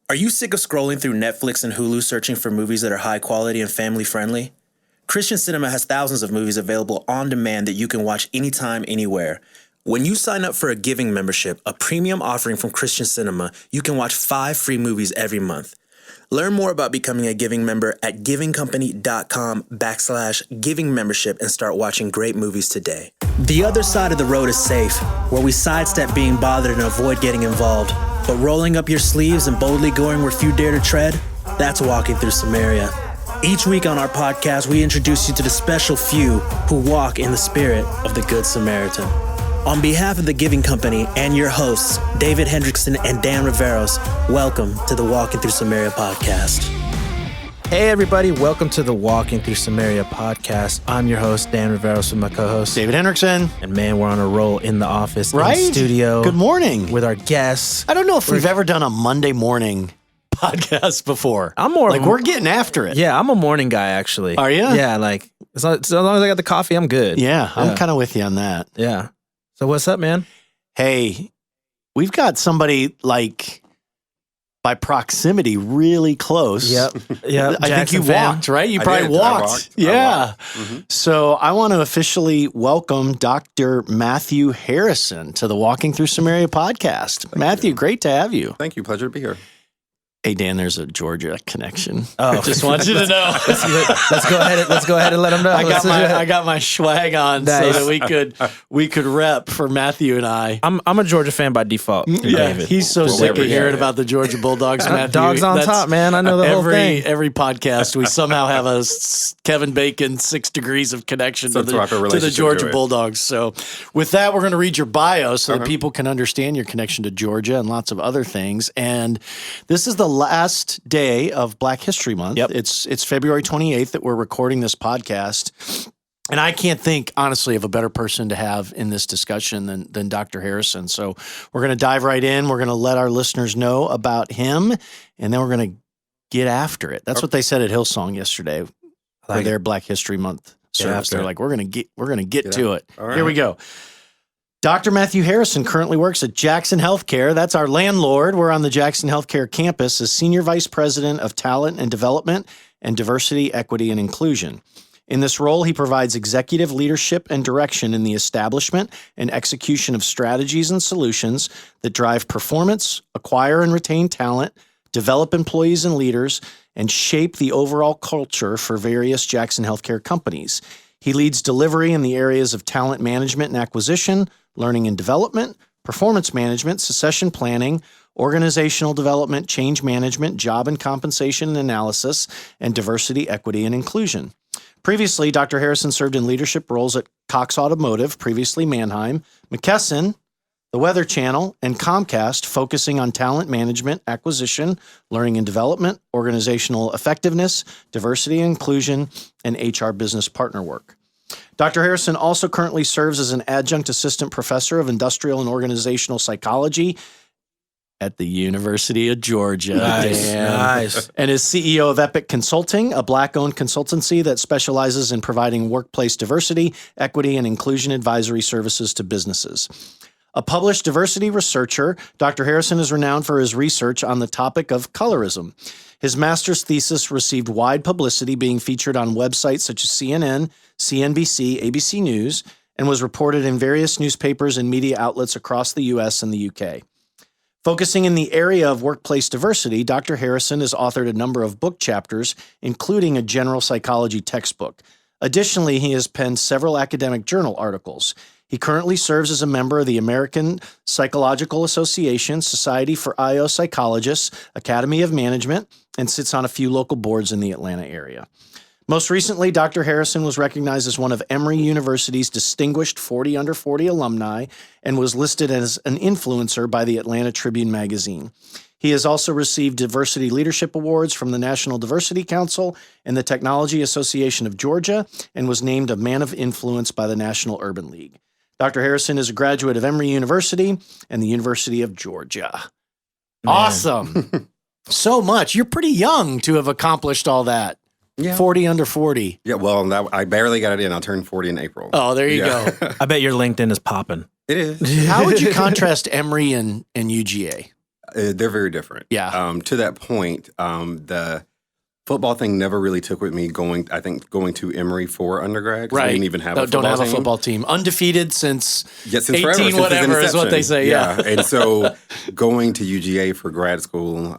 Are you sick of scrolling through Netflix and Hulu searching for movies that are high quality and family friendly? Christian Cinema has thousands of movies available on demand that you can watch anytime, anywhere. When you sign up for a giving membership, a premium offering from Christian Cinema, you can watch 5 free movies every month. Learn more about becoming a giving member at givingcompany.com/giving membership and start watching great movies today. The other side of the road is safe, where we sidestep being bothered and avoid getting involved. But rolling up your sleeves and boldly going where few dare to tread, that's walking through Samaria. Each week on our podcast, we introduce you to the special few who walk in the spirit of the Good Samaritan. On behalf of the Giving Company and your hosts, David Hendrickson and Dan Riveros, welcome to the Walking Through Samaria podcast. Hey everybody, welcome to the Walking Through Samaria podcast. I'm your host, Dan Riveros, with my co-host, David Hendrickson. And man, we're on a roll in the office, right? In the studio. Good morning. With our guests. I don't know if we've ever done a Monday morning podcast before. I'm more like we're getting after it. Yeah, I'm a morning guy actually. Are you? Yeah, like as long as I got the coffee, I'm good. Yeah, I'm kind of with you on that. Yeah. So what's up, man? Hey, we've got somebody like by proximity really close. Yep. I think you walked, right? You probably walked. Yeah. Mm-hmm. So I want to officially welcome Dr. Matthew Harrison to the Walking Through Samaria podcast. Matthew, great to have you. Thank you. Pleasure to be here. Hey, Dan, there's a Georgia connection. Oh, just want you to know. Let's go ahead and let them know. I got my swag on so that we could rep for Matthew and I. I'm a Georgia fan by default. Yeah, David. He's so sick of hearing about the Georgia Bulldogs, Matthew. Dogs on top, man. I know the whole thing. Every podcast, we somehow have a Kevin Bacon 6 degrees of connection to the Georgia Bulldogs. So with that, we're going to read your bio so that people can understand your connection to Georgia and lots of other things. And this is the last day of Black History Month. Yep. It's February 28th that we're recording this podcast. And I can't think, honestly, of a better person to have in this discussion than Dr. Harrison. So we're going to dive right in. We're going to let our listeners know about him, and then we're going to get after it. That's what they said at Hillsong yesterday for their Black History Month service. They're like, we're going to get to it. Right. Here we go. Dr. Matthew Harrison currently works at Jackson Healthcare. That's our landlord. We're on the Jackson Healthcare campus as Senior Vice President of Talent and Development and Diversity, Equity, and Inclusion. In this role, he provides executive leadership and direction in the establishment and execution of strategies and solutions that drive performance, acquire and retain talent, develop employees and leaders, and shape the overall culture for various Jackson Healthcare companies. He leads delivery in the areas of talent management and acquisition, learning and development, performance management, succession planning, organizational development, change management, job and compensation analysis, and diversity, equity, and inclusion. Previously, Dr. Harrison served in leadership roles at Cox Automotive, previously Mannheim, McKesson, the Weather Channel, and Comcast, focusing on talent management, acquisition, learning and development, organizational effectiveness, diversity and inclusion, and HR business partner work. Dr. Harrison also currently serves as an adjunct assistant professor of industrial and organizational psychology at the University of Georgia. Nice. And is CEO of Epic Consulting, a Black-owned consultancy that specializes in providing workplace diversity, equity, and inclusion advisory services to businesses. A published diversity researcher, Dr. Harrison is renowned for his research on the topic of colorism. His master's thesis received wide publicity, being featured on websites such as CNN, CNBC, ABC News, and was reported in various newspapers and media outlets across the U.S. and the U.K. Focusing in the area of workplace diversity, Dr. Harrison has authored a number of book chapters, including a general psychology textbook. Additionally, he has penned several academic journal articles. He currently serves as a member of the American Psychological Association, Society for IO Psychologists, Academy of Management, and sits on a few local boards in the Atlanta area. Most recently, Dr. Harrison was recognized as one of Emory University's distinguished 40 under 40 alumni and was listed as an influencer by the Atlanta Tribune magazine. He has also received diversity leadership awards from the National Diversity Council and the Technology Association of Georgia and was named a Man of Influence by the National Urban League. Dr. Harrison is a graduate of Emory University and the University of Georgia. Man. Awesome. So much. You're pretty young to have accomplished all that. Yeah. 40 under 40. Yeah, well, I barely got it in. I'll turn 40 in April. Oh, there you go. I bet your LinkedIn is popping. It is. How would you contrast Emory and UGA? they're very different. Yeah. To that point, the football thing never really took with me going to Emory for undergrad. 'Cause Right. We didn't even have a Don't football have team. a football team. Undefeated since Since 18 forever, since whatever its is what they say. Yeah. And so going to UGA for grad school,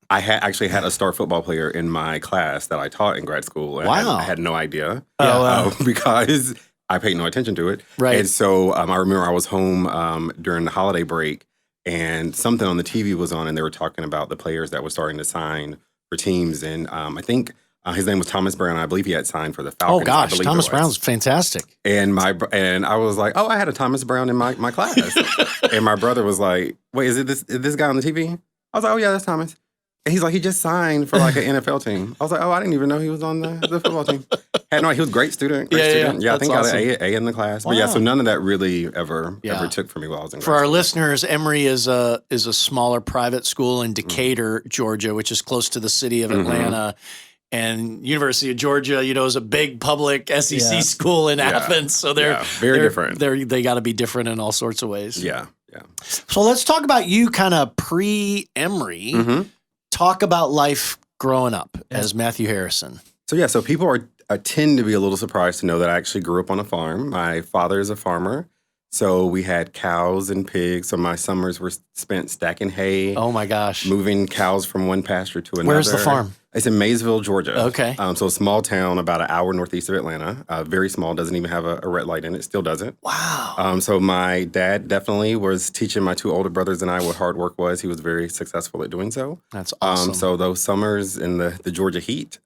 I actually had a star football player in my class that I taught in grad school. And Wow. I had no idea Yeah. because I paid no attention to it. Right. And so I remember I was home during the holiday break and something on the TV was on and they were talking about the players that were starting to sign for teams. And I think his name was Thomas Brown. I believe he had signed for the Falcons. Oh gosh, I believe Thomas it was. Brown's fantastic. And I was like, oh, I had a Thomas Brown in my class. And my brother was like, wait, is this guy on the TV? I was like, oh yeah, that's Thomas. And he's like, he just signed for like an NFL team. I was like, oh, I didn't even know he was on the football team. Had no idea. He was a great student. Yeah, I think That's I got an A in the class. Wow. But yeah, so none of that really ever took for me while I was in For grad our school. listeners, Emory is a smaller private school in Decatur, Georgia, which is close to the city of Atlanta. And University of Georgia, is a big public SEC school in Athens. So they're very different. They got to be different in all sorts of ways. Yeah. So let's talk about you kind of pre-Emory. Talk about life growing up as Matthew Harrison. So people tend to be a little surprised to know that I actually grew up on a farm. My father is a farmer. So we had cows and pigs. So my summers were spent stacking hay. Oh my gosh. Moving cows from one pasture to another. Where's the farm? It's in Maysville, Georgia. Okay. So a small town about an hour northeast of Atlanta. Very small, doesn't even have a red light in it, still doesn't. Wow. So my dad definitely was teaching my two older brothers and I what hard work was. He was very successful at doing so. That's awesome. So those summers in the Georgia heat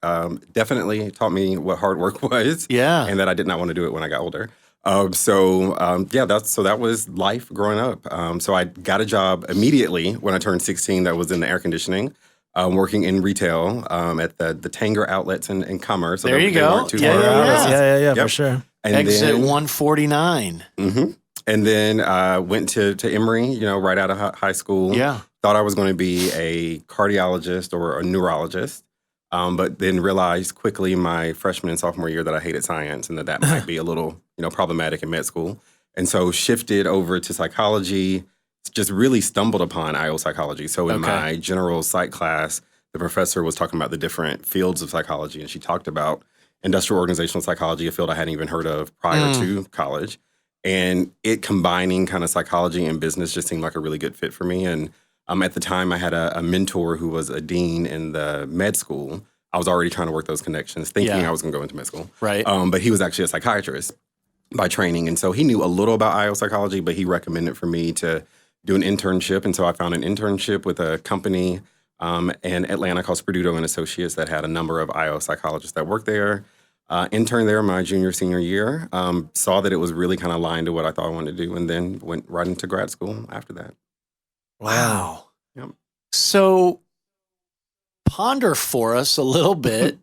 definitely taught me what hard work was. Yeah. And that I did not want to do it when I got older. That was life growing up. So I got a job immediately when I turned 16 that was in the air conditioning. Working in retail at the Tanger outlets in Commerce. So there you go. Weren't too far out. Yeah, for sure. And Exit then, 149. And then went to Emory, right out of high school. Yeah. Thought I was going to be a cardiologist or a neurologist, but then realized quickly my freshman and sophomore year that I hated science and that might be a little, problematic in med school. And so shifted over to psychology. Just really stumbled upon IO psychology. So in my general psych class, the professor was talking about the different fields of psychology, and she talked about industrial organizational psychology, a field I hadn't even heard of prior to college. And it combining kind of psychology and business just seemed like a really good fit for me. And at the time, I had a mentor who was a dean in the med school. I was already trying to work those connections, thinking I was going to go into med school. Right. But he was actually a psychiatrist by training. And so he knew a little about IO psychology, but he recommended for me to do an internship. And so I found an internship with a company in Atlanta called Sperduto and Associates that had a number of IO psychologists that worked there. Interned there my senior year. Saw that it was really kind of aligned to what I thought I wanted to do, and then went right into grad school after that. Wow. Yep. So ponder for us a little bit,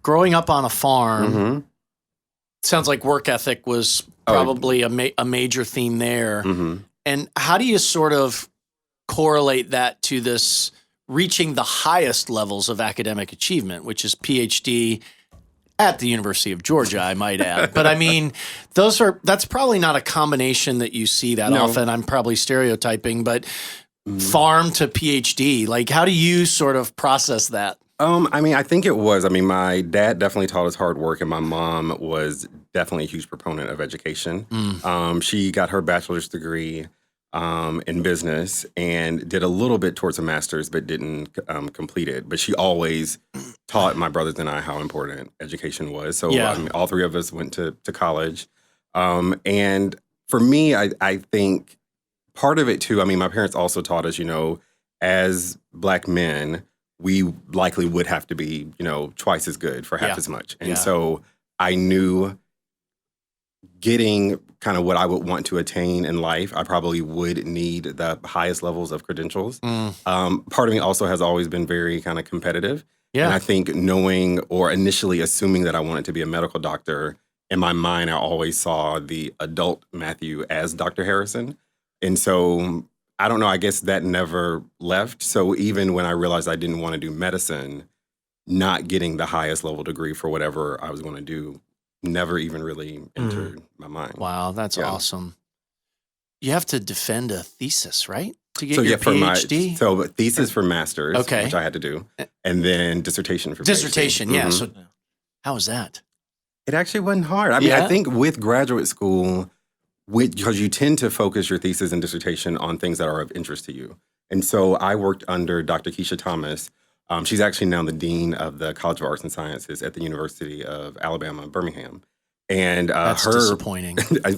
growing up on a farm, sounds like work ethic was probably a major theme there. And how do you sort of correlate that to this reaching the highest levels of academic achievement, which is PhD at the University of Georgia, I might add. But I mean, that's probably not a combination that you see that often. I'm probably stereotyping, but farm to PhD, like how do you sort of process that? I think it was. My dad definitely taught us hard work, and my mom was definitely a huge proponent of education. She got her bachelor's degree in business and did a little bit towards a master's, but didn't complete it. But she always taught my brothers and I how important education was. So all three of us went to college. And for me, I think part of it too, my parents also taught us, as Black men, we likely would have to be, twice as good for half as much. And so I knew getting kind of what I would want to attain in life, I probably would need the highest levels of credentials. Part of me also has always been very kind of competitive. And I think knowing or initially assuming that I wanted to be a medical doctor, in my mind, I always saw the adult Matthew as Dr. Harrison. And so I don't know, I guess that never left. So even when I realized I didn't want to do medicine, not getting the highest level degree for whatever I was going to do never even really entered my mind. Wow, that's awesome. you have to defend a thesis, right? To get So your yeah, for PhD? so thesis for master's, Okay. which I had to do, and then dissertation for Dissertation, PhD. yeah. Mhm. So how was that? It actually wasn't hard. I mean, Yeah? I think with graduate school, because you tend to focus your thesis and dissertation on things that are of interest to you. And so I worked under Dr. Keisha Thomas. She's actually now the dean of the College of Arts and Sciences at the University of Alabama, Birmingham. And That's her disappointing. but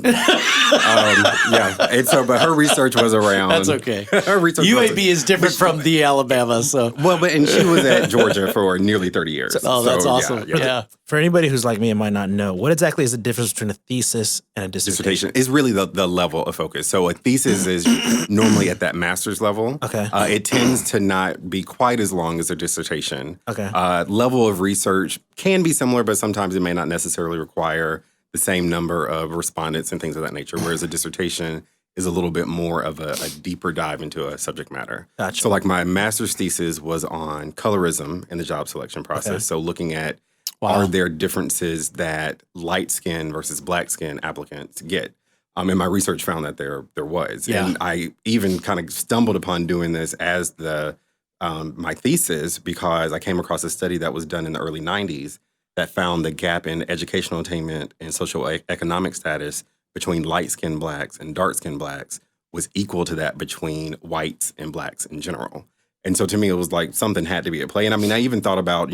her research was around. That's okay. Her research UAB is different from the Alabama, so. and she was at Georgia for nearly 30 years. Oh, that's So, awesome. Yeah. For anybody who's like me and might not know, what exactly is the difference between a thesis and a dissertation? Dissertation is really the level of focus. So a thesis is normally at that master's level. Okay. It tends to not be quite as long as a dissertation. Okay. Level of research can be similar, but sometimes it may not necessarily require the same number of respondents and things of that nature, whereas a dissertation is a little bit more of a deeper dive into a subject matter. Gotcha. So like my master's thesis was on colorism in the job selection process. Okay. So looking at Wow. are there differences that light skin versus black skin applicants get? And my research found that there was. Yeah. And I even kind of stumbled upon doing this as my thesis because I came across a study that was done in the early 90s that found the gap in educational attainment and socioeconomic status between light-skinned blacks and dark-skinned blacks was equal to that between whites and blacks in general. And so to me, it was like something had to be at play. And I mean, I even thought about,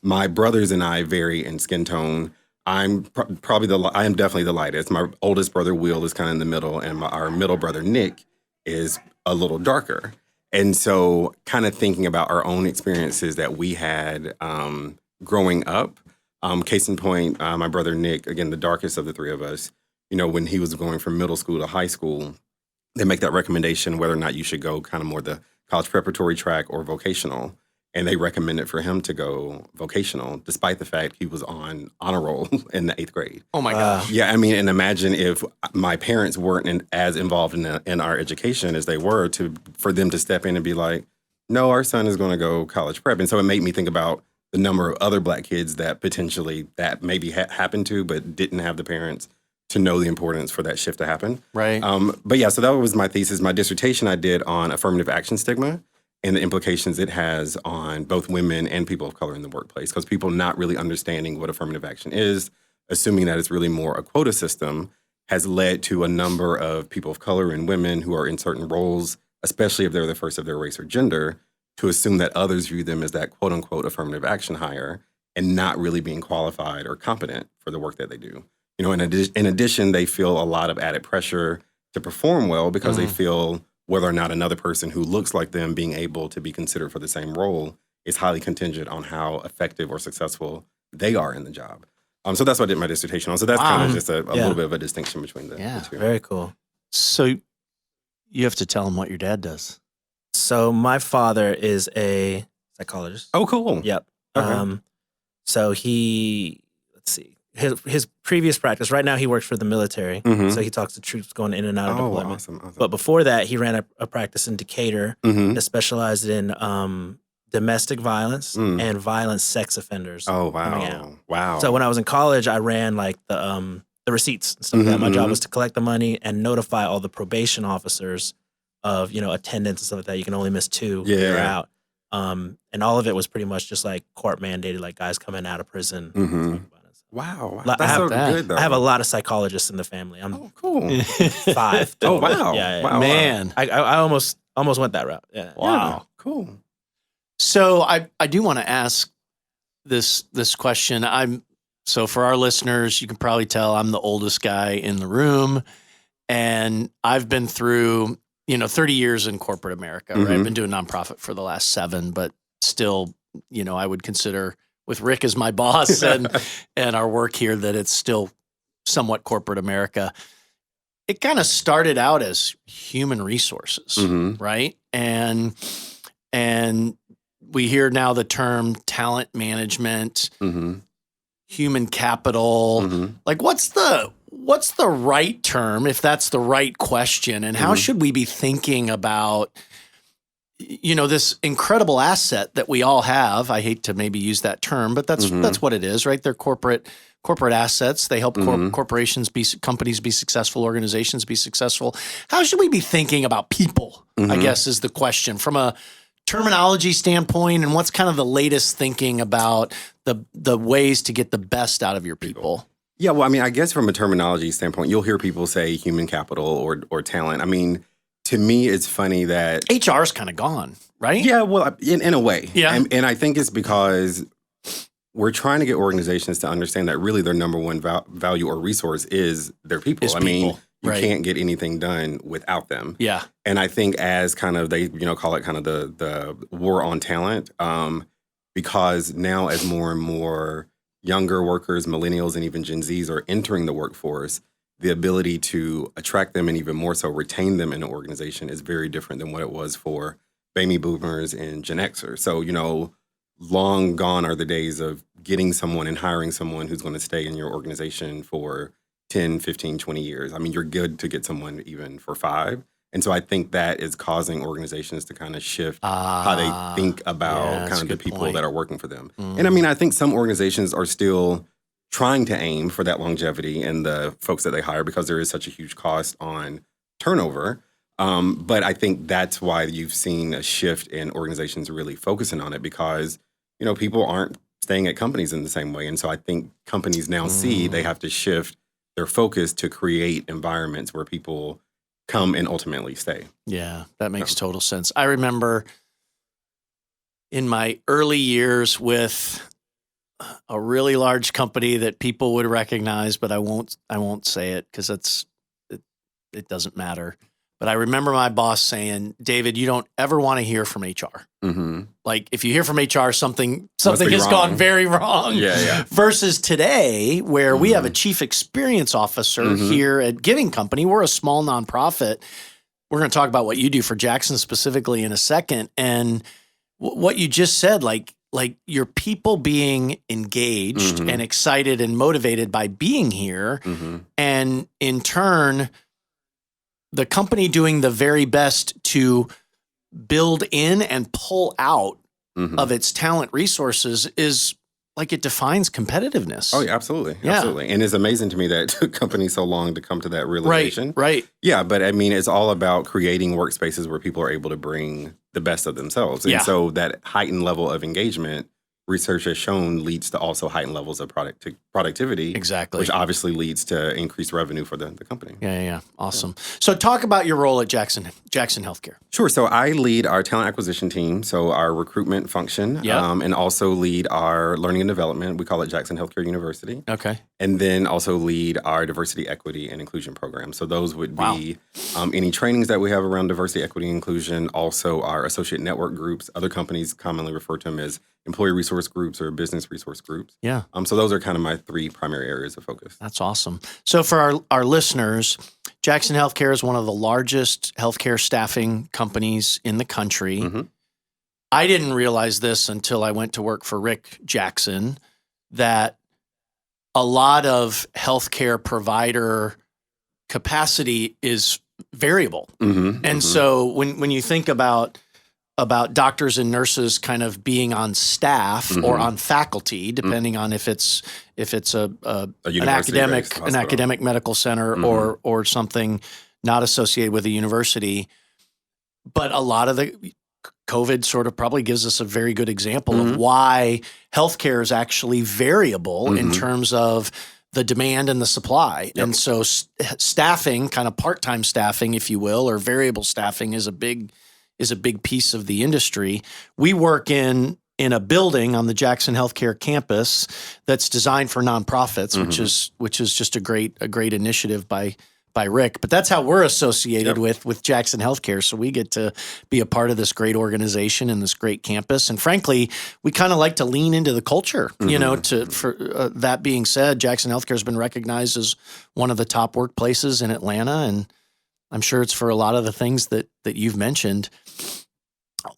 my brothers and I vary in skin tone. I'm I am definitely the lightest. My oldest brother, Will, is kind of in the middle, and our middle brother, Nick, is a little darker. And so kind of thinking about our own experiences that we had growing up. Case in point, my brother, Nick, again, the darkest of the three of us, when he was going from middle school to high school, they make that recommendation whether or not you should go kind of more the college preparatory track or vocational. And they recommended for him to go vocational, despite the fact he was on honor roll in the 8th grade. Oh my gosh. Yeah, I mean, and imagine if my parents weren't as involved in our education as they were for them to step in and be like, no, our son is going to go college prep. And so it made me think about the number of other black kids that potentially that maybe happened to, but didn't have the parents to know the importance for that shift to happen. Right. But yeah, so that was my thesis. My dissertation I did on affirmative action stigma and the implications it has on both women and people of color in the workplace, because people not really understanding what affirmative action is, assuming that it's really more a quota system, has led to a number of people of color and women who are in certain roles, especially if they're the first of their race or gender, to assume that others view them as that quote unquote affirmative action hire and not really being qualified or competent for the work that they do. In addition, they feel a lot of added pressure to perform well because they feel whether or not another person who looks like them being able to be considered for the same role is highly contingent on how effective or successful they are in the job. So that's what I did my dissertation on. So that's kind of just a little bit of a distinction between the two. Very cool. So you have to tell them what your dad does. So my father is a psychologist. Oh, cool. Yep. Okay. So let's see. His previous practice, right now he works for the military. Mhm. So he talks to troops going in and out of deployment. Awesome. But before that, he ran a practice in Decatur that specialized in domestic violence and violent sex offenders. Oh, coming out. wow. Wow. So when I was in college, I ran like the receipts and stuff like that. My job was to collect the money and notify all the probation officers of, attendance and stuff like that. You can only miss 2 when you're out. And all of it was pretty much just like court mandated, like guys coming out of prison. Wow. I That's have so good, though. I have a lot of psychologists in the family. I'm cool. 5. Oh, wow. Yeah. Wow. Man. I almost went that route. Yeah. Wow. Yeah, cool. So I do want to ask this question. So for our listeners, you can probably tell I'm the oldest guy in the room, and I've been through 30 years in corporate America. Right? I've been doing nonprofit for the last 7, but still, I would consider, with Rick as my boss and our work here, that it's still somewhat corporate America. It kind of started out as human resources, right? And we hear now the term talent management, human capital. Like, what's the right term, if that's the right question, and how should we be thinking about this incredible asset that we all have. I hate to maybe use that term, but that's what it is, right? They're corporate assets. They help corporations companies be successful, organizations be successful. How should we be thinking about people, I guess, is the question from a terminology standpoint, and what's kind of the latest thinking about the ways to get the best out of your people? Yeah, well, I mean, I guess from a terminology standpoint, you'll hear people say human capital or talent. I mean, to me, it's funny that HR is kind of gone, right? Yeah, well, in a way. Yeah. And I think it's because we're trying to get organizations to understand that really their number one value or resource is their people. I mean, you can't get anything done without them. Yeah. And I think as kind of they, call it kind of the war on talent, because now as more and more younger workers, millennials, and even Gen Zs are entering the workforce, the ability to attract them and even more so retain them in an organization is very different than what it was for baby boomers and Gen Xers. So, long gone are the days of getting someone and hiring someone who's going to stay in your organization for 10, 15, 20 years. I mean, you're good to get someone even for 5. And so I think that is causing organizations to kind of shift how they think about kind of the people that are working for them. And I mean, I think some organizations are still trying to aim for that longevity in the folks that they hire because there is such a huge cost on turnover. But I think that's why you've seen a shift in organizations really focusing on it because, people aren't staying at companies in the same way. And so I think companies now see they have to shift their focus to create environments where people come and ultimately stay. Yeah, that makes total sense. I remember in my early years with a really large company that people would recognize, but I won't say it because it doesn't matter. But I remember my boss saying, "David, you don't ever want to hear from HR. Like if you hear from HR, something has gone very wrong." Yeah. Versus today, where we have a chief experience officer here at Giving Company. We're a small nonprofit. We're going to talk about what you do for Jackson specifically in a second, and what you just said, like your people being engaged and excited and motivated by being here, and in turn, the company doing the very best to build in and pull out of its talent resources is like it defines competitiveness. Oh, yeah, absolutely. Yeah. Absolutely. And it's amazing to me that it took companies so long to come to that realization. Right. Yeah, but I mean, it's all about creating workspaces where people are able to bring the best of themselves. And so that heightened level of engagement, research has shown, leads to also heightened levels of productivity. Exactly. Which obviously leads to increased revenue for the company. Yeah. Awesome. So talk about your role at Jackson Healthcare. Sure. So I lead our talent acquisition team, so our recruitment function, and also lead our learning and development. We call it Jackson Healthcare University. Okay. And then also lead our diversity, equity, and inclusion program. So those would be any trainings that we have around diversity, equity, and inclusion, also our associate network groups. Other companies commonly refer to them as employee resource groups or business resource groups. Yeah. So those are kind of my 3 primary areas of focus. That's awesome. So for our listeners, Jackson Healthcare is one of the largest healthcare staffing companies in the country. I didn't realize this until I went to work for Rick Jackson, that a lot of healthcare provider capacity is variable. And so when you think about doctors and nurses kind of being on staff or on faculty, depending on if it's an academic medical center or something not associated with a university. But a lot of the COVID sort of probably gives us a very good example of why healthcare is actually variable in terms of the demand and the supply. And so staffing, kind of part-time staffing, if you will, or variable staffing is a big piece of the industry. We work in a building on the Jackson Healthcare campus that's designed for nonprofits, which is just a great initiative by Rick. But that's how we're associated with Jackson Healthcare. So we get to be a part of this great organization and this great campus. And frankly, we kind of like to lean into the culture. That being said, Jackson Healthcare has been recognized as one of the top workplaces in Atlanta, and I'm sure it's for a lot of the things that you've mentioned.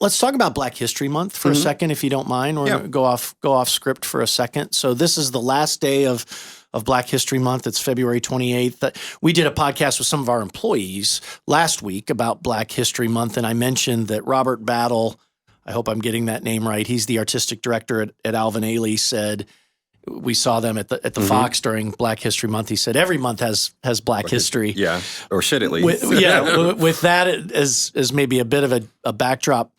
Let's talk about Black History Month for a second, if you don't mind. We're going to go off script for a second. So this is the last day of of Black History Month. It's February 28th. We did a podcast with some of our employees last week about Black History Month, and I mentioned that Robert Battle, I hope I'm getting that name right, he's the artistic director at Alvin Ailey, said, we saw them at the Fox during Black History Month. He said every month has Black history. Yeah, or should at least. With that as maybe a bit of a backdrop,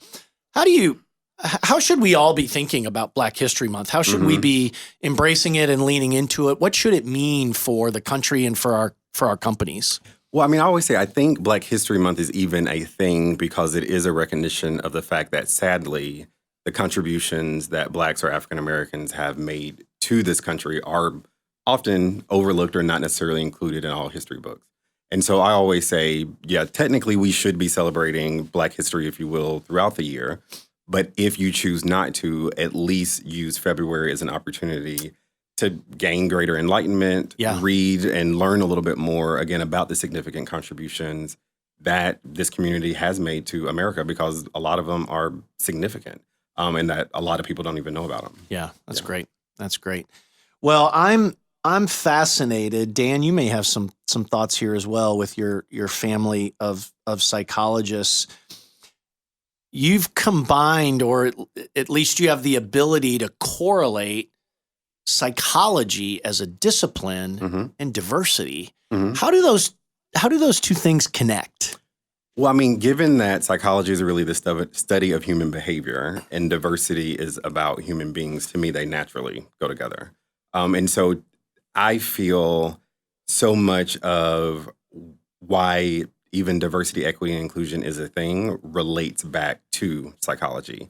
how should we all be thinking about Black History Month? How should we be embracing it and leaning into it? What should it mean for the country and for our companies? Well, I mean, I always say I think Black History Month is even a thing because it is a recognition of the fact that, sadly, the contributions that Blacks or African Americans have made to this country are often overlooked or not necessarily included in all history books. And so I always say, yeah, technically we should be celebrating Black history, if you will, throughout the year. But if you choose not to, at least use February as an opportunity to gain greater enlightenment, read and learn a little bit more, again, about the significant contributions that this community has made to America, because a lot of them are significant, and that a lot of people don't even know about them. Yeah, that's great. That's great. Well, I'm fascinated. Dan, you may have some thoughts here as well with your family of psychologists. You've combined, or at least you have the ability to correlate psychology as a discipline and diversity. How do those two things connect? Well, I mean, given that psychology is really the study of human behavior and diversity is about human beings, to me, they naturally go together. And so I feel so much of why even diversity, equity, and inclusion is a thing relates back to psychology.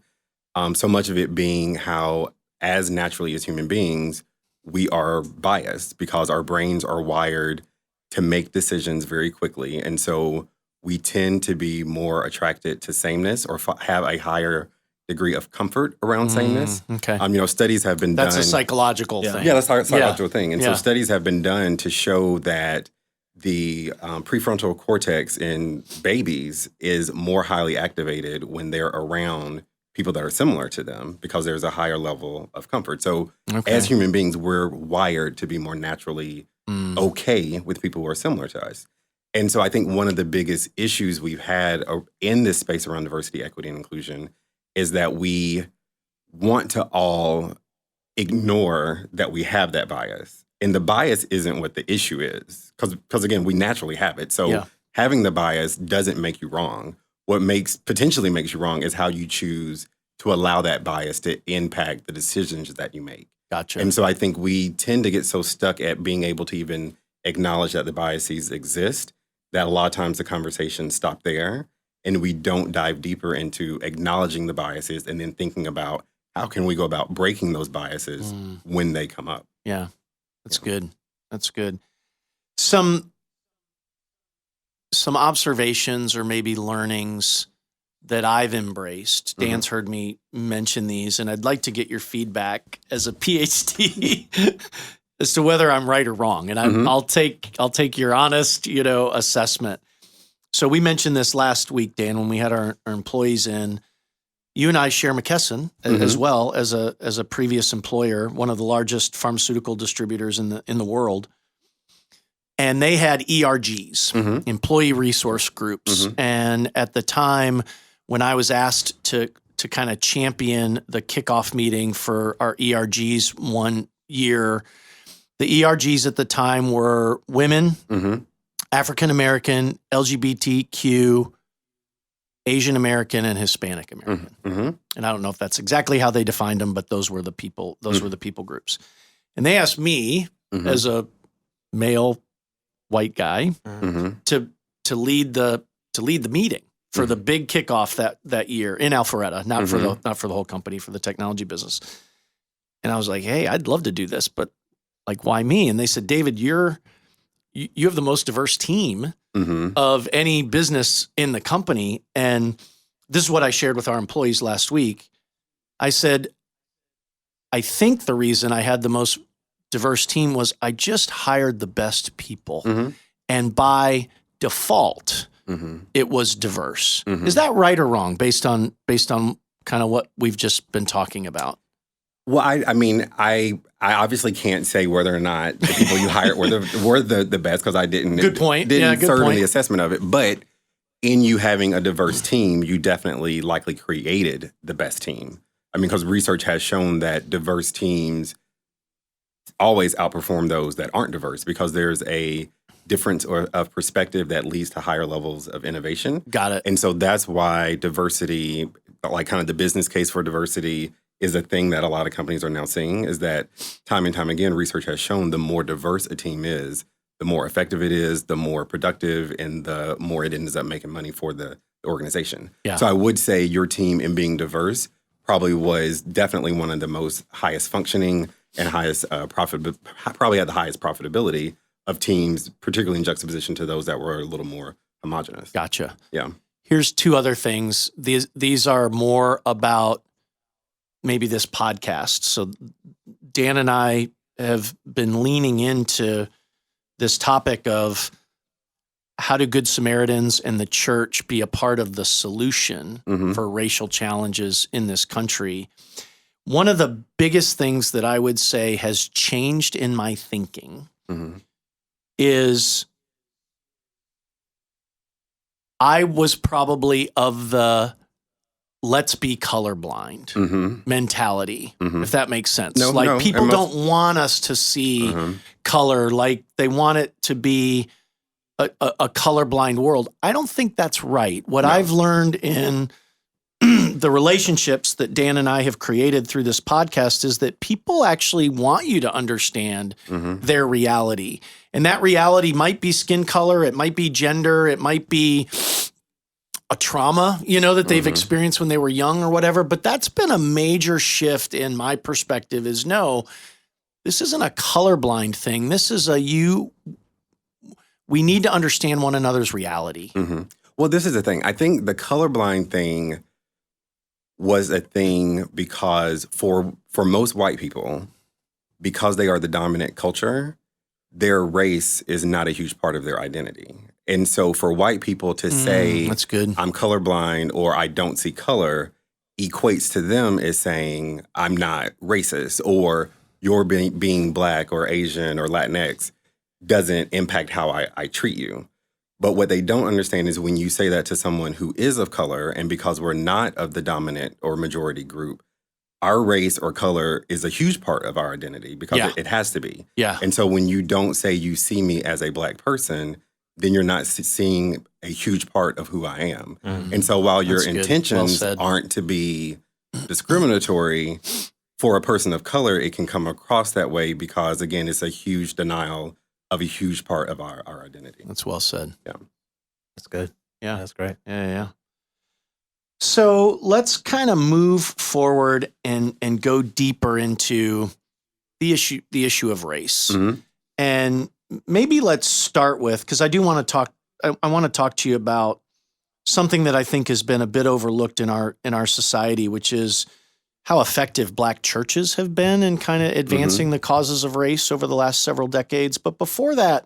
So much of it being how, as naturally as human beings, we are biased because our brains are wired to make decisions very quickly. And so we tend to be more attracted to sameness or have a higher degree of comfort around sameness. Okay. Studies have been done. That's a psychological thing. Yeah, that's a psychological thing. And so studies have been done to show that the prefrontal cortex in babies is more highly activated when they're around people that are similar to them because there's a higher level of comfort. So as human beings, we're wired to be more naturally okay with people who are similar to us. And so I think one of the biggest issues we've had in this space around diversity, equity, and inclusion is that we want to all ignore that we have that bias. And the bias isn't what the issue is, because again, we naturally have it. So having the bias doesn't make you wrong. What potentially makes you wrong is how you choose to allow that bias to impact the decisions that you make. Gotcha. And so I think we tend to get so stuck at being able to even acknowledge that the biases exist that a lot of times the conversations stop there and we don't dive deeper into acknowledging the biases and then thinking about how can we go about breaking those biases when they come up. Yeah, that's good. That's good. Some observations or maybe learnings that I've embraced. Dan's heard me mention these, and I'd like to get your feedback as a PhD as to whether I'm right or wrong. And I'll take your honest, assessment. So we mentioned this last week, Dan, when we had our employees in. You and I share McKesson as well as a previous employer, one of the largest pharmaceutical distributors in the world. And they had ERGs, employee resource groups. And at the time when I was asked to kind of champion the kickoff meeting for our ERGs one year, the ERGs at the time were women, African American, LGBTQ, Asian American, and Hispanic American. And I don't know if that's exactly how they defined them, but those were the people. Those were the people groups. And they asked me as a male white guy to lead the meeting for the big kickoff that year in Alpharetta, not for the whole company, for the technology business. And I was like, hey, I'd love to do this, but like, why me? And they said, David, you have the most diverse team of any business in the company. And this is what I shared with our employees last week. I said, I think the reason I had the most diverse team was I just hired the best people. And by default, it was diverse. Is that right or wrong based on kind of what we've just been talking about? Well, I mean, I obviously can't say whether or not the people you hired were the best because I didn't. Good point. Didn't Good serve in point. the assessment of it. But in you having a diverse team, you definitely likely created the best team. I mean, because research has shown that diverse teams always outperform those that aren't diverse because there's a difference of perspective that leads to higher levels of innovation. Got it. And so that's why diversity, like kind of the business case for diversity, is a thing that a lot of companies are now seeing, is that time and time again, research has shown the more diverse a team is, the more effective it is, the more productive, and the more it ends up making money for the organization. Yeah. So I would say your team in being diverse probably was definitely one of the most highest functioning and highest probably had the highest profitability of teams, particularly in juxtaposition to those that were a little more homogenous. Gotcha. Yeah. Here's two other things. These are more about maybe this podcast. So Dan and I have been leaning into this topic of how do Good Samaritans and the church be a part of the solution for racial challenges in this country. One of the biggest things that I would say has changed in my thinking is I was probably of the let's be colorblind mentality, if that makes sense. People don't want us to see color, like they want it to be a colorblind world. I don't think that's right. What I've learned in the relationships that Dan and I have created through this podcast is that people actually want you to understand their reality. And that reality might be skin color, it might be gender, it might be a trauma, that they've experienced when they were young or whatever. But that's been a major shift in my perspective is no, this isn't a colorblind thing. This is we need to understand one another's reality. Well, this is the thing. I think the colorblind thing was a thing because for most white people, because they are the dominant culture, their race is not a huge part of their identity. And so for white people to say, that's good. I'm colorblind or I don't see color equates to them as saying, I'm not racist or your being Black or Asian or Latinx doesn't impact how I treat you. But what they don't understand is when you say that to someone who is of color, and because we're not of the dominant or majority group, our race or color is a huge part of our identity because it has to be. Yeah. And so when you don't say you see me as a Black person, then you're not seeing a huge part of who I am. And so while your intentions aren't to be discriminatory, for a person of color, it can come across that way because, again, it's a huge denial of a huge part of our identity. That's well said. Yeah. That's good. Yeah. That's great. Yeah. So let's kind of move forward and go deeper into the issue of race. And maybe let's start with, because I do want to talk, I want to talk to you about something that I think has been a bit overlooked in our society, which is how effective Black churches have been in kind of advancing the causes of race over the last several decades. But before that,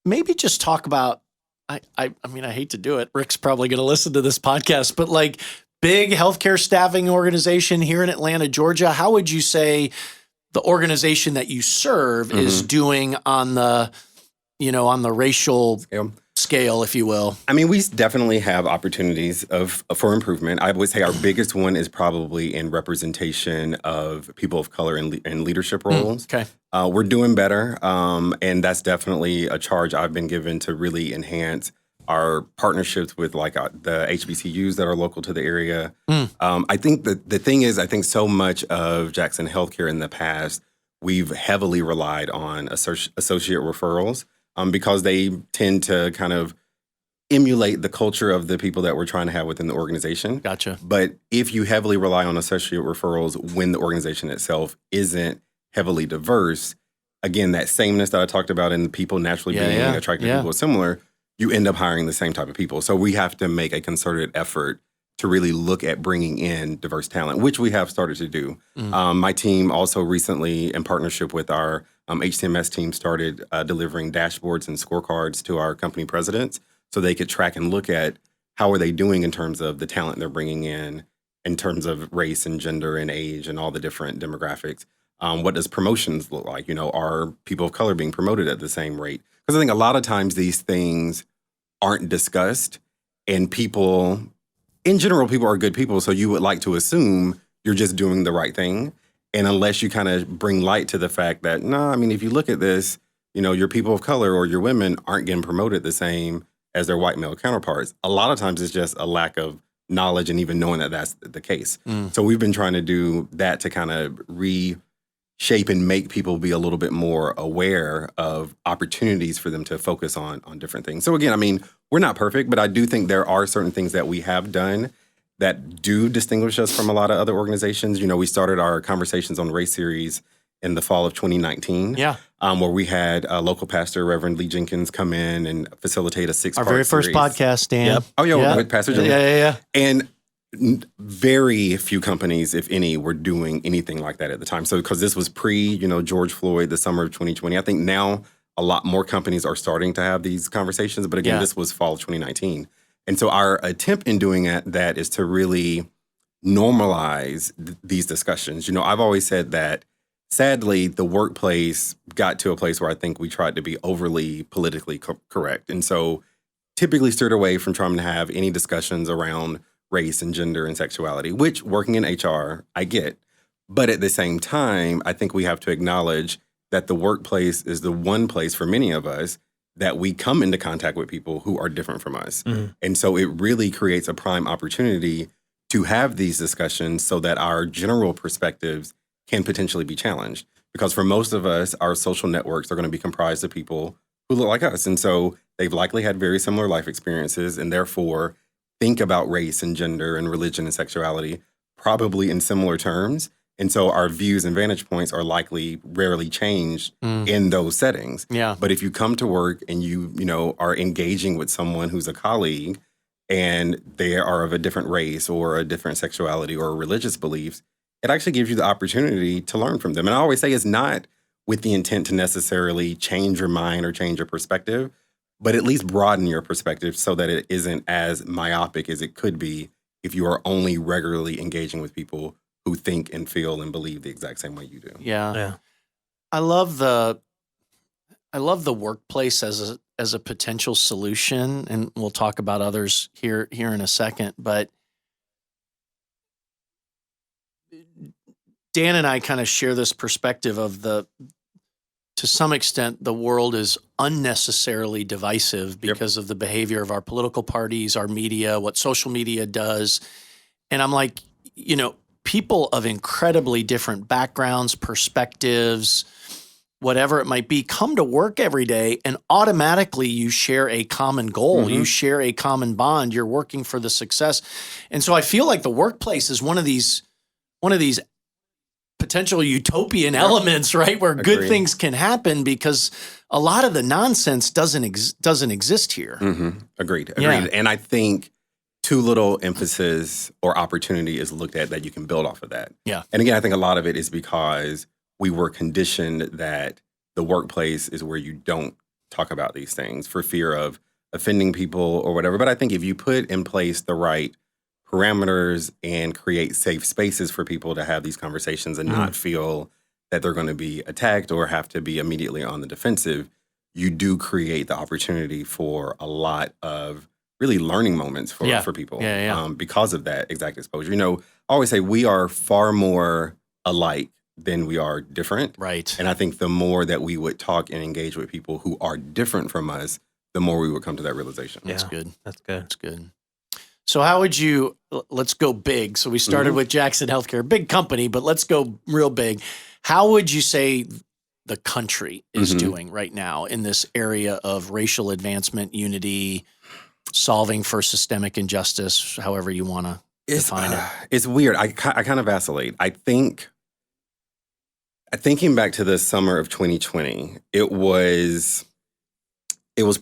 maybe just talk about, I mean, I hate to do it. Rick's probably going to listen to this podcast, but like big healthcare staffing organization here in Atlanta, Georgia, how would you say the organization that you serve is doing on the, on the racial scale, if you will? I mean, we definitely have opportunities for improvement. I would say our biggest one is probably in representation of people of color in leadership roles. Okay. We're doing better, and that's definitely a charge I've been given to really enhance our partnerships with like the HBCUs that are local to the area. I think the thing is, I think so much of Jackson Healthcare in the past, we've heavily relied on associate referrals. Because they tend to kind of emulate the culture of the people that we're trying to have within the organization. Gotcha. But if you heavily rely on associate referrals when the organization itself isn't heavily diverse, again, that sameness that I talked about in the people naturally being attracted to people similar, you end up hiring the same type of people. So we have to make a concerted effort to really look at bringing in diverse talent, which we have started to do. My team also recently, in partnership with our HCMS team, started delivering dashboards and scorecards to our company presidents so they could track and look at how are they doing in terms of the talent they're bringing in in terms of race and gender and age and all the different demographics. What does promotions look like? Are people of color being promoted at the same rate? Because I think a lot of times these things aren't discussed, and people, in general, people are good people, so you would like to assume you're just doing the right thing. And unless you kind of bring light to the fact that, if you look at this, your people of color or your women aren't getting promoted the same as their white male counterparts. A lot of times it's just a lack of knowledge and even knowing that that's the case. So we've been trying to do that to kind of reshape and make people be a little bit more aware of opportunities for them to focus on different things. So again, we're not perfect, but I do think there are certain things that we have done that do distinguish us from a lot of other organizations. We started our Conversations on Race series in the fall of 2019. Yeah. Where we had a local pastor, Reverend Lee Jenkins, come in and facilitate a 6-part Our very first series. podcast, Dan. Yep. Oh, yeah, with Pastor Jim. Yeah. And very few companies, if any, were doing anything like that at the time. So because this was pre, George Floyd, the summer of 2020. I think now a lot more companies are starting to have these conversations. But again, this was fall of 2019. And so our attempt in doing that is to really normalize these discussions. I've always said that, sadly, the workplace got to a place where I think we tried to be overly politically correct. And so typically steered away from trying to have any discussions around race and gender and sexuality, which, working in HR, I get. But at the same time, I think we have to acknowledge that the workplace is the one place for many of us that we come into contact with people who are different from us. And so it really creates a prime opportunity to have these discussions so that our general perspectives can potentially be challenged. Because for most of us, our social networks are going to be comprised of people who look like us. And so they've likely had very similar life experiences and therefore think about race and gender and religion and sexuality probably in similar terms. And so our views and vantage points are likely rarely changed in those settings. Yeah. But if you come to work and you are engaging with someone who's a colleague and they are of a different race or a different sexuality or religious beliefs, it actually gives you the opportunity to learn from them. And I always say it's not with the intent to necessarily change your mind or change your perspective, but at least broaden your perspective so that it isn't as myopic as it could be if you are only regularly engaging with people who think and feel and believe the exact same way you do. Yeah. I love the workplace as a potential solution, and we'll talk about others here in a second. But Dan and I kind of share this perspective of to some extent, the world is unnecessarily divisive because of the behavior of our political parties, our media, what social media does. And I'm like, people of incredibly different backgrounds, perspectives, whatever it might be, come to work every day and automatically you share a common goal. You share a common bond. You're working for the success. And so I feel like the workplace is one of these potential utopian elements, right? Where good things can happen because a lot of the nonsense doesn't exist here. Agreed. And I think too little emphasis or opportunity is looked at that you can build off of that. Yeah. And again, I think a lot of it is because we were conditioned that the workplace is where you don't talk about these things for fear of offending people or whatever. But I think if you put in place the right parameters and create safe spaces for people to have these conversations and not feel that they're going to be attacked or have to be immediately on the defensive, you do create the opportunity for a lot of really learning moments for people because of that exact exposure. I always say we are far more alike than we are different. Right. And I think the more that we would talk and engage with people who are different from us, the more we would come to that realization. That's good. That's good. That's good. So how would you, let's go big. So we started with Jackson Healthcare, big company, but let's go real big. How would you say the country is doing right now in this area of racial advancement, unity, solving for systemic injustice, however you want to define it? It's weird. I kind of vacillate. I think, thinking back to the summer of 2020, it was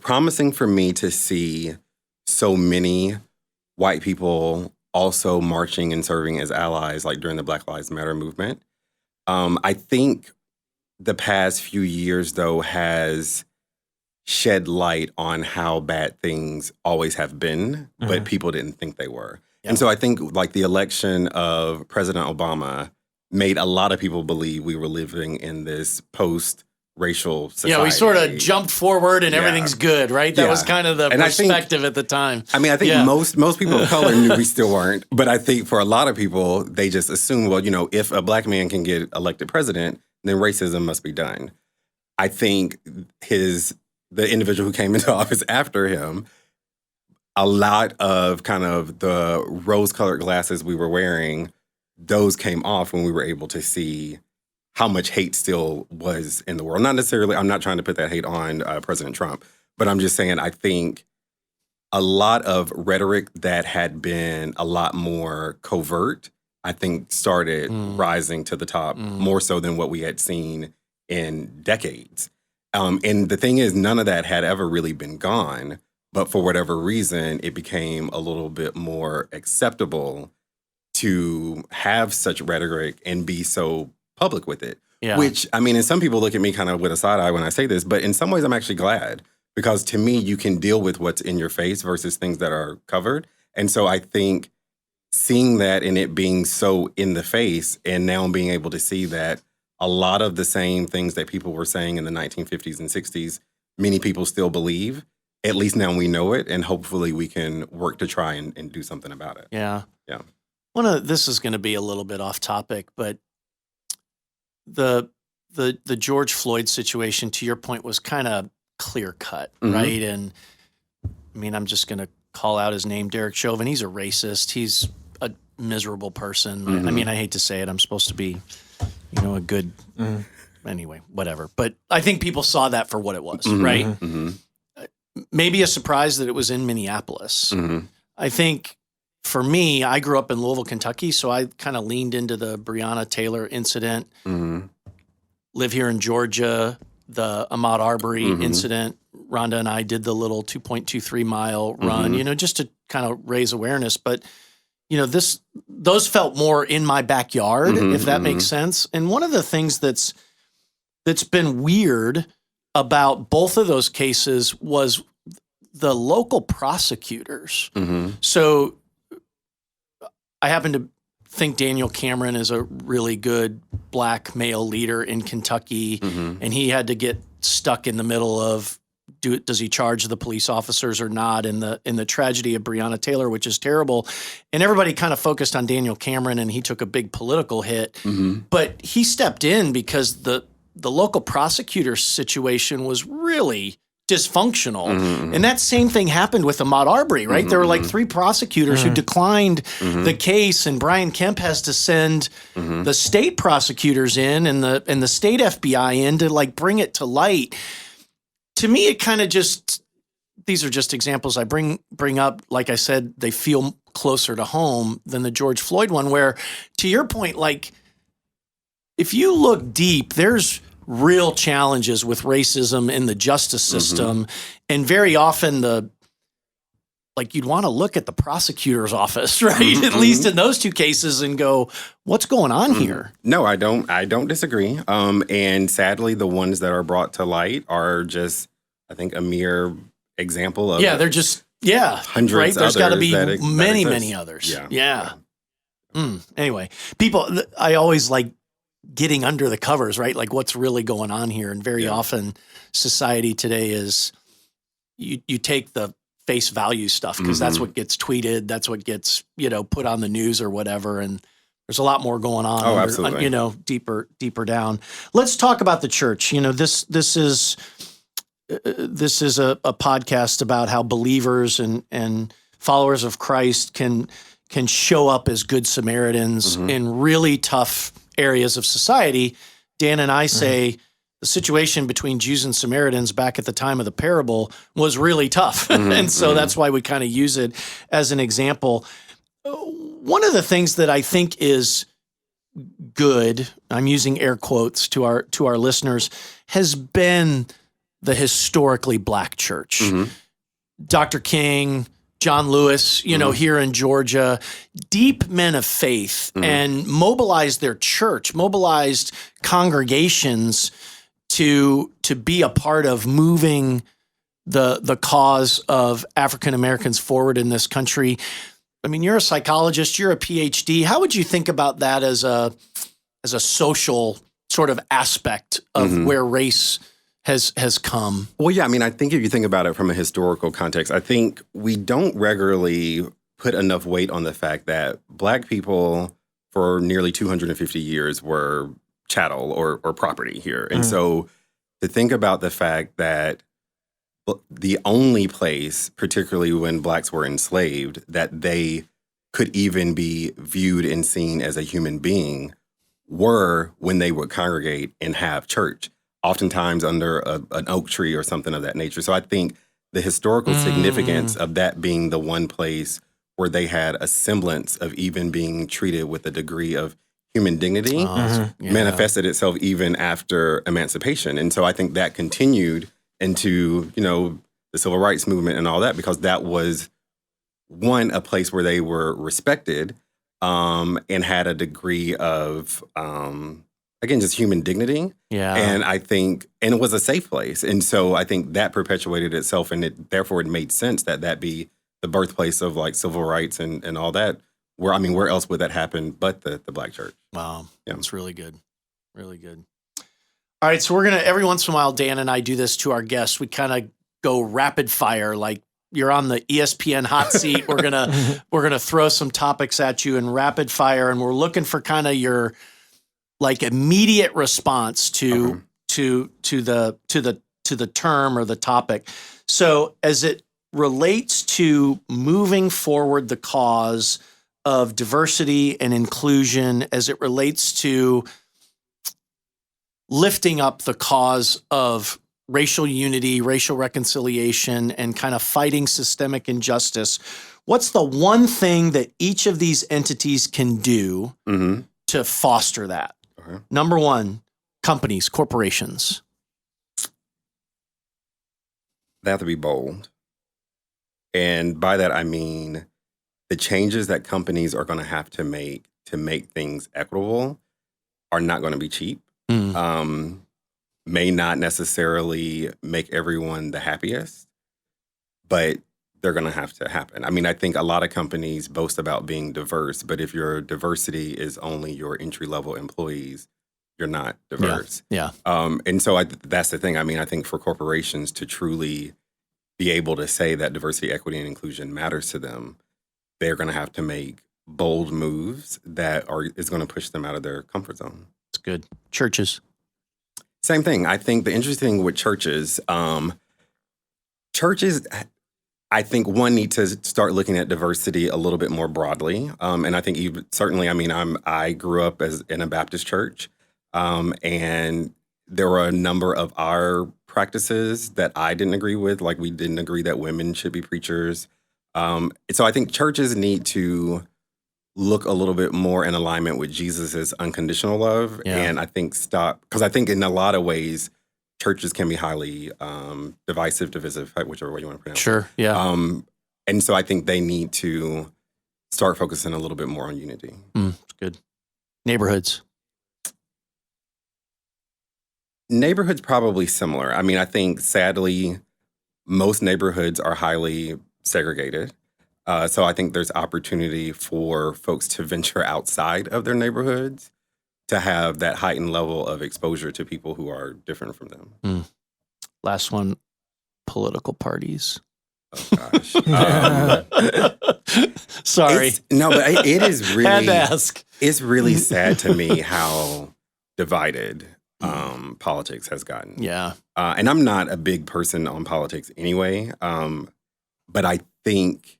promising for me to see so many white people also marching and serving as allies, like during the Black Lives Matter movement. I think the past few years, though, has shed light on how bad things always have been, but people didn't think they were. And so I think like the election of President Obama made a lot of people believe we were living in this post-racial society. Yeah, we sort of jumped forward and everything's good, right? That was kind of the perspective at the time. I mean, I think most people of color knew we still weren't. But I think for a lot of people, they just assumed, well, you know, if a black man can get elected president, then racism must be done. I think the individual who came into office after him, a lot of kind of the rose-colored glasses we were wearing, those came off when we were able to see how much hate still was in the world. Not necessarily, I'm not trying to put that hate on President Trump, but I'm just saying I think a lot of rhetoric that had been a lot more covert, I think started rising to the top more so than what we had seen in decades. And the thing is, none of that had ever really been gone. But for whatever reason, it became a little bit more acceptable to have such rhetoric and be so public with it. Yeah. Which, I mean, and some people look at me kind of with a side eye when I say this, but in some ways I'm actually glad. Because to me, you can deal with what's in your face versus things that are covered. And so I think seeing that and it being so in the face and now being able to see that a lot of the same things that people were saying in the 1950s and 60s, many people still believe. At least now we know it, and hopefully we can work to try and do something about it. Yeah. Yeah. This is going to be a little bit off topic, but the George Floyd situation, to your point, was kind of clear cut, right? And I mean, I'm just going to call out his name, Derek Chauvin. He's a racist. He's a miserable person. I mean, I hate to say it. I'm supposed to be, you know, a good, anyway, whatever. But I think people saw that for what it was, right? Maybe a surprise that it was in Minneapolis. I think for me, I grew up in Louisville, Kentucky, so I kind of leaned into the Breonna Taylor incident. Live here in Georgia, the Ahmaud Arbery incident. Rhonda and I did the little 2.23 mile run, you know, just to kind of raise awareness. But, you know, those felt more in my backyard, if that makes sense. And one of the things that's been weird about both of those cases was the local prosecutors. So I happen to think Daniel Cameron is a really good black male leader in Kentucky, and he had to get stuck in the middle of does he charge the police officers or not in the tragedy of Breonna Taylor, which is terrible. And everybody kind of focused on Daniel Cameron, and he took a big political hit. But he stepped in because the local prosecutor situation was really dysfunctional. And that same thing happened with Ahmaud Arbery, right? There were like 3 prosecutors who declined the case, and Brian Kemp has to send the state prosecutors in and the state FBI in to like bring it to light. To me, it kind of just, these are just examples I bring up. Like I said, they feel closer to home than the George Floyd one, where to your point, like if you look deep, there's real challenges with racism in the justice system. And very often you'd want to look at the prosecutor's office, right? At least in those 2 cases and go, what's going on here? No, I don't disagree. And sadly, the ones that are brought to light are just, I think, a mere example of they're just hundreds. Right? There's got to be many many others. Yeah. Anyway, people, I always like getting under the covers, right? Like what's really going on here. And very often society today is you take the face value stuff because that's what gets tweeted. That's what gets, you know, put on the news or whatever. And there's a lot more going on, absolutely. You know, deeper down. Let's talk about the church. You know, this is a podcast about how believers and followers of Christ can show up as good Samaritans in really tough areas of society. Dan and I say the situation between Jews and Samaritans back at the time of the parable was really tough. And so that's why we kind of use it as an example. One of the things that I think is good, I'm using air quotes to our listeners, has been the historically black church. Dr. King, John Lewis, you know, here in Georgia, deep men of faith and mobilized their church, mobilized congregations to be a part of moving the cause of African Americans forward in this country. I mean, you're a psychologist, you're a PhD. How would you think about that as a social sort of aspect of where race has come? Well, yeah, I mean, I think if you think about it from a historical context, I think we don't regularly put enough weight on the fact that Black people for nearly 250 years were chattel or property here. And so to think about the fact that the only place, particularly when Blacks were enslaved, that they could even be viewed and seen as a human being were when they would congregate and have church, oftentimes under an oak tree or something of that nature. So I think the historical significance of that being the one place where they had a semblance of even being treated with a degree of human dignity manifested itself even after emancipation. And so I think that continued into, the civil rights movement and all that, because that was, one, a place where they were respected and had a degree of, again, just human dignity. Yeah. And I think, and it was a safe place. And so I think that perpetuated itself, and therefore it made sense that be the birthplace of like civil rights and all that. Where else would that happen but the Black church? Wow. Yeah. That's really good. Really good. All right. So we're going to, every once in a while, Dan and I do this to our guests. We kind of go rapid fire, like you're on the ESPN hot seat. We're going to throw some topics at you in rapid fire. And we're looking for kind of your like immediate response to the term or the topic. So as it relates to moving forward the cause of diversity and inclusion, as it relates to lifting up the cause of racial unity, racial reconciliation, and kind of fighting systemic injustice, what's the one thing that each of these entities can do to foster that? Number one, companies, corporations. They have to be bold. And by that, I mean the changes that companies are going to have to make things equitable are not going to be cheap. May not necessarily make everyone the happiest, but they're going to have to happen. I mean, I think a lot of companies boast about being diverse, but if your diversity is only your entry-level employees, you're not diverse. Yeah. And so that's the thing. I mean, I think for corporations to truly be able to say that diversity, equity, and inclusion matters to them, they're going to have to make bold moves that is going to push them out of their comfort zone. It's good. Churches. Same thing. I think the interesting thing with churches, I think one need to start looking at diversity a little bit more broadly. And I think certainly, I mean, I grew up in a Baptist church, and there were a number of our practices that I didn't agree with. Like we didn't agree that women should be preachers. So I think churches need to look a little bit more in alignment with Jesus's unconditional love. Yeah. And I think because I think in a lot of ways, churches can be highly divisive, whichever way you want to pronounce it. Sure, yeah. And so I think they need to start focusing a little bit more on unity. It's good. Neighborhoods. Neighborhoods probably similar. I mean, I think sadly, most neighborhoods are highly segregated. So I think there's opportunity for folks to venture outside of their neighborhoods to have that heightened level of exposure to people who are different from them. Last one, political parties. Oh, gosh. Sorry. But it is really... Had to ask. It's really sad to me how divided politics has gotten. Yeah. And I'm not a big person on politics anyway, but I think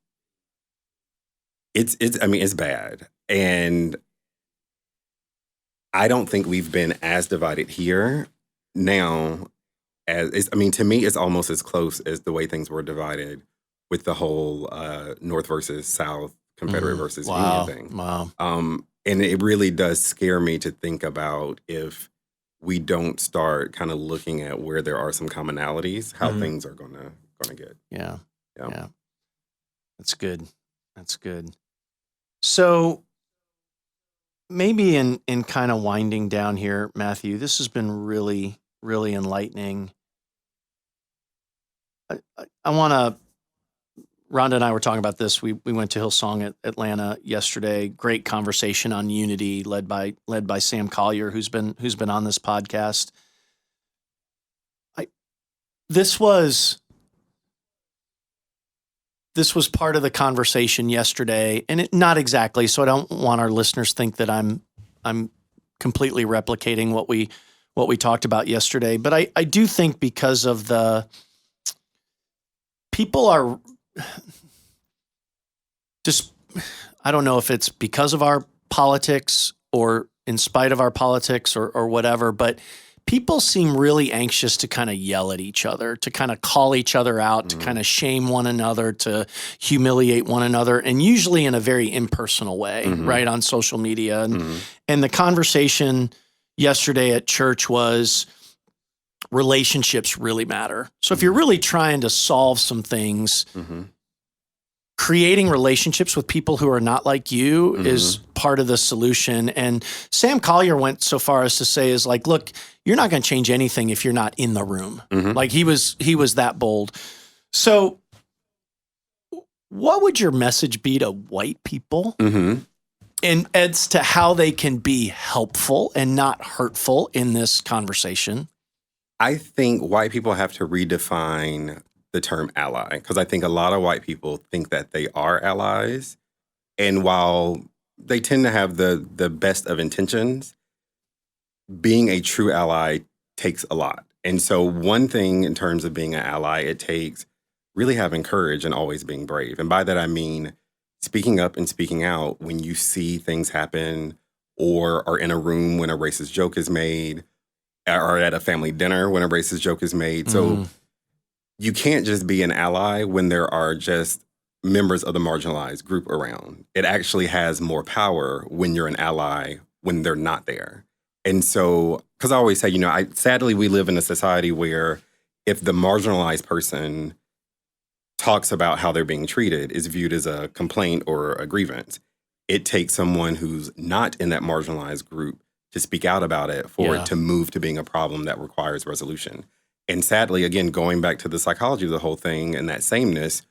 it's bad. And I don't think we've been as divided here now to me, it's almost as close as the way things were divided with the whole North versus South, Confederate versus Union thing. Wow. And it really does scare me to think about if we don't start kind of looking at where there are some commonalities, how things are gonna get. Yeah. That's good. That's good. So maybe in kind of winding down here, Matthew, this has been really, really enlightening. I want to Rhonda and I were talking about this. We went to Hillsong at Atlanta yesterday. Great conversation on unity, led by Sam Collier, who's been on this podcast. This was part of the conversation yesterday, and not exactly. So I don't want our listeners think that I'm completely replicating what we talked about yesterday. But I do think because of the people are just, I don't know if it's because of our politics or in spite of our politics or whatever, but people seem really anxious to kind of yell at each other, to kind of call each other out, to kind of shame one another, to humiliate one another, and usually in a very impersonal way, right, on social media. And the conversation yesterday at church was relationships really matter. So if you're really trying to solve some things, creating relationships with people who are not like you is part of the solution. And Sam Collier went so far as to say is like, look, you're not going to change anything if you're not in the room. Like he was that bold. So what would your message be to white people and as to how they can be helpful and not hurtful in this conversation? I think white people have to redefine the term ally, because I think a lot of white people think that they are allies. And while they tend to have the best of intentions, being a true ally takes a lot. And so one thing in terms of being an ally, it takes really having courage and always being brave. And by that, I mean speaking up and speaking out when you see things happen or are in a room when a racist joke is made or at a family dinner when a racist joke is made. So you can't just be an ally when there are just members of the marginalized group around. It actually has more power when you're an ally when they're not there. And so, because I always say, sadly, we live in a society where if the marginalized person talks about how they're being treated is viewed as a complaint or a grievance. It takes someone who's not in that marginalized group to speak out about it for it to move to being a problem that requires resolution. And sadly, again, going back to the psychology of the whole thing and that sameness,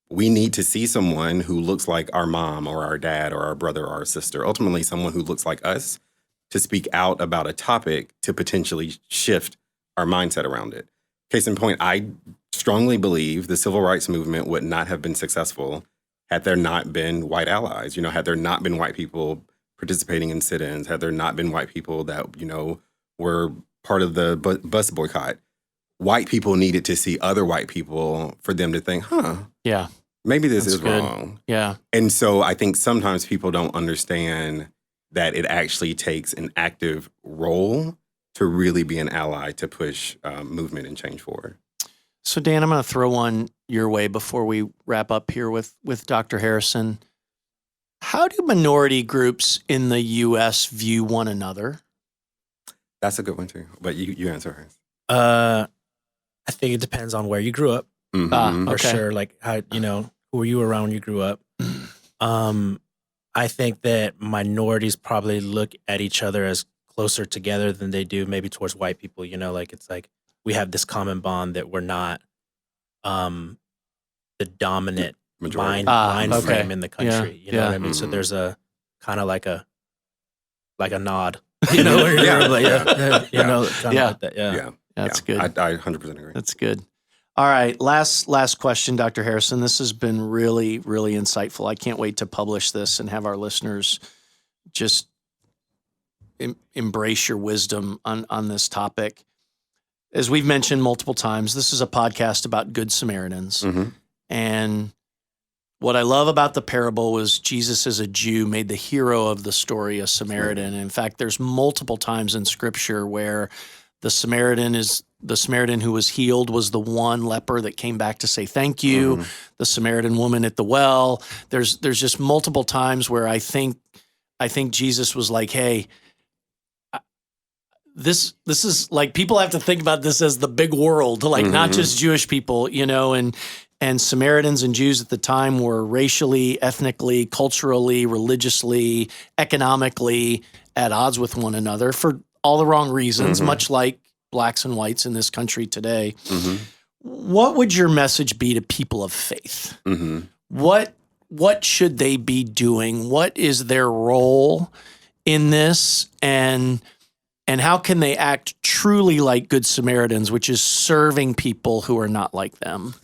we need to see someone who looks like our mom or our dad or our brother or our sister, ultimately someone who looks like us, to speak out about a topic to potentially shift our mindset around it. Case in point, I strongly believe the civil rights movement would not have been successful had there not been white allies, had there not been white people participating in sit-ins, had there not been white people that, were part of the bus boycott. White people needed to see other white people for them to think, maybe this is wrong. Yeah. And so I think sometimes people don't understand that it actually takes an active role to really be an ally to push movement and change forward. So Dan, I'm going to throw one your way before we wrap up here with Dr. Harrison. How do minority groups in the U.S. view one another? That's a good one too, but you answer hers. I think it depends on where you grew up. For sure. Like how, who were you around when you grew up? I think that minorities probably look at each other as closer together than they do maybe towards white people. It's like we have this common bond that we're not the dominant mind frame in the country. You know what I mean? So there's a kind of like a nod. Kind of like that. That's good. I 100% agree. That's good. All right. Last question, Dr. Harrison. This has been really, really insightful. I can't wait to publish this and have our listeners just embrace your wisdom on this topic. As we've mentioned multiple times, this is a podcast about Good Samaritans. And what I love about the parable was Jesus, as a Jew, made the hero of the story a Samaritan. In fact, there's multiple times in Scripture where the Samaritan who was healed was the one leper that came back to say thank you. The Samaritan woman at the well. There's just multiple times where I think Jesus was like, hey, this is like, people have to think about this as the big world, like not just Jewish people, and Samaritans and Jews at the time were racially, ethnically, culturally, religiously, economically at odds with one another for all the wrong reasons, much like blacks and whites in this country today. what would your message be to people of faith? Mm-hmm. What should they be doing? What is their role in this? And how can they act truly like Good Samaritans, which is serving people who are not like them?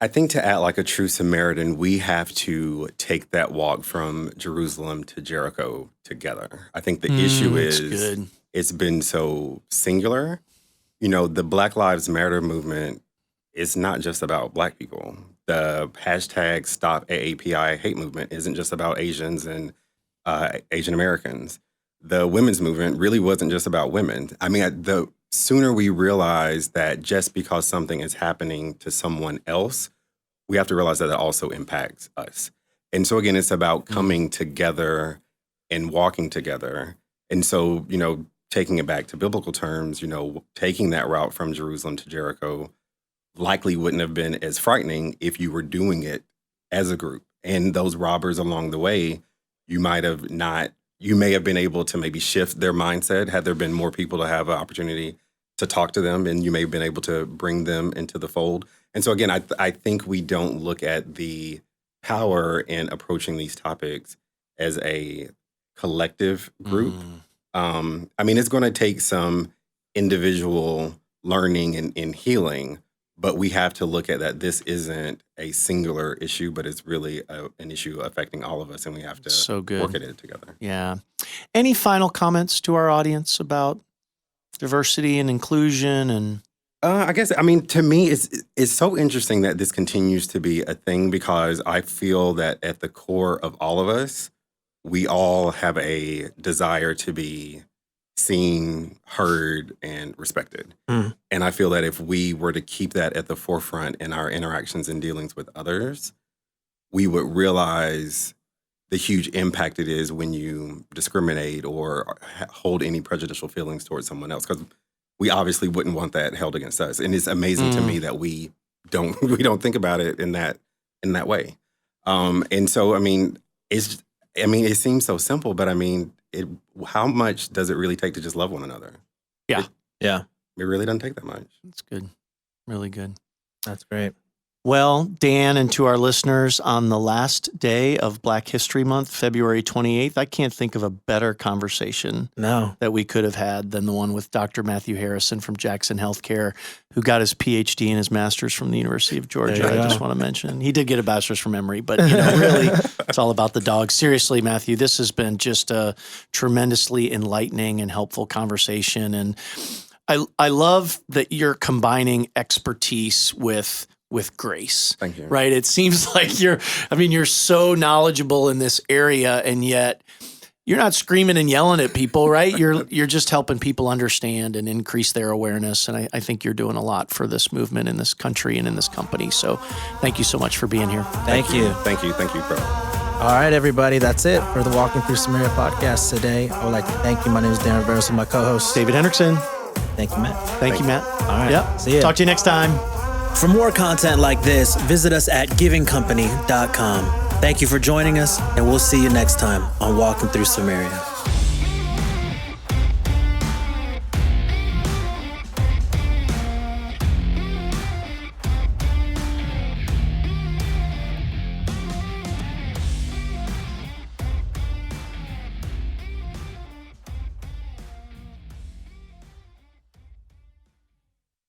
I think to act like a true Samaritan, we have to take that walk from Jerusalem to Jericho together. I think the issue is it's been so singular. You know, the Black Lives Matter movement is not just about Black people. The hashtag Stop AAPI hate movement isn't just about Asians and Asian Americans. The women's movement really wasn't just about women. I mean, the sooner we realize that just because something is happening to someone else, we have to realize that it also impacts us. And so again, it's about coming together and walking together. And so, you know, taking it back to biblical terms, you know, taking that route from Jerusalem to Jericho likely wouldn't have been as frightening if you were doing it as a group. And those robbers along the way, you may have been able to maybe shift their mindset had there been more people to have an opportunity to talk to them, and you may have been able to bring them into the fold. And so again, I think we don't look at the power in approaching these topics as a collective group. I mean, it's going to take some individual learning and healing, but we have to look at that this isn't a singular issue, but it's really an issue affecting all of us, and we have to work at it together. Yeah. Any final comments to our audience about diversity and inclusion? And I guess, I mean, to me, it's so interesting that this continues to be a thing, because I feel that at the core of all of us, we all have a desire to be seen, heard, and respected. And I feel that if we were to keep that at the forefront in our interactions and dealings with others, we would realize the huge impact it is when you discriminate or hold any prejudicial feelings towards someone else, because we obviously wouldn't want that held against us. And it's amazing to me that we don't think about it in that way. And so, I mean, it seems so simple, but I mean, how much does it really take to just love one another? Yeah. It really doesn't take that much. That's good. Really good. That's great. Well, Dan, and to our listeners, on the last day of Black History Month, February 28th, I can't think of a better conversation that we could have had than the one with Dr. Matthew Harrison from Jackson Healthcare, who got his PhD and his master's from the University of Georgia. I just want to mention. He did get a bachelor's from Emory, but really, it's all about the dogs. Seriously, Matthew, this has been just a tremendously enlightening and helpful conversation. And I love that you're combining expertise with grace. Thank you. Right? It seems like you're so knowledgeable in this area, and yet you're not screaming and yelling at people, right? You're just helping people understand and increase their awareness. And I think you're doing a lot for this movement in this country and in this company. So thank you so much for being here. Thank you. Thank you, bro. All right, everybody, that's it for the Walking Through Samaria podcast today. I would like to thank you. My name is Dan Rivera, with my co-host David Hendrickson. Thank you, Matt. Thank you, Matt. All right. Yep. See ya. Talk to you next time. For more content like this, visit us at givingcompany.com. Thank you for joining us, and we'll see you next time on Walking Through Samaria.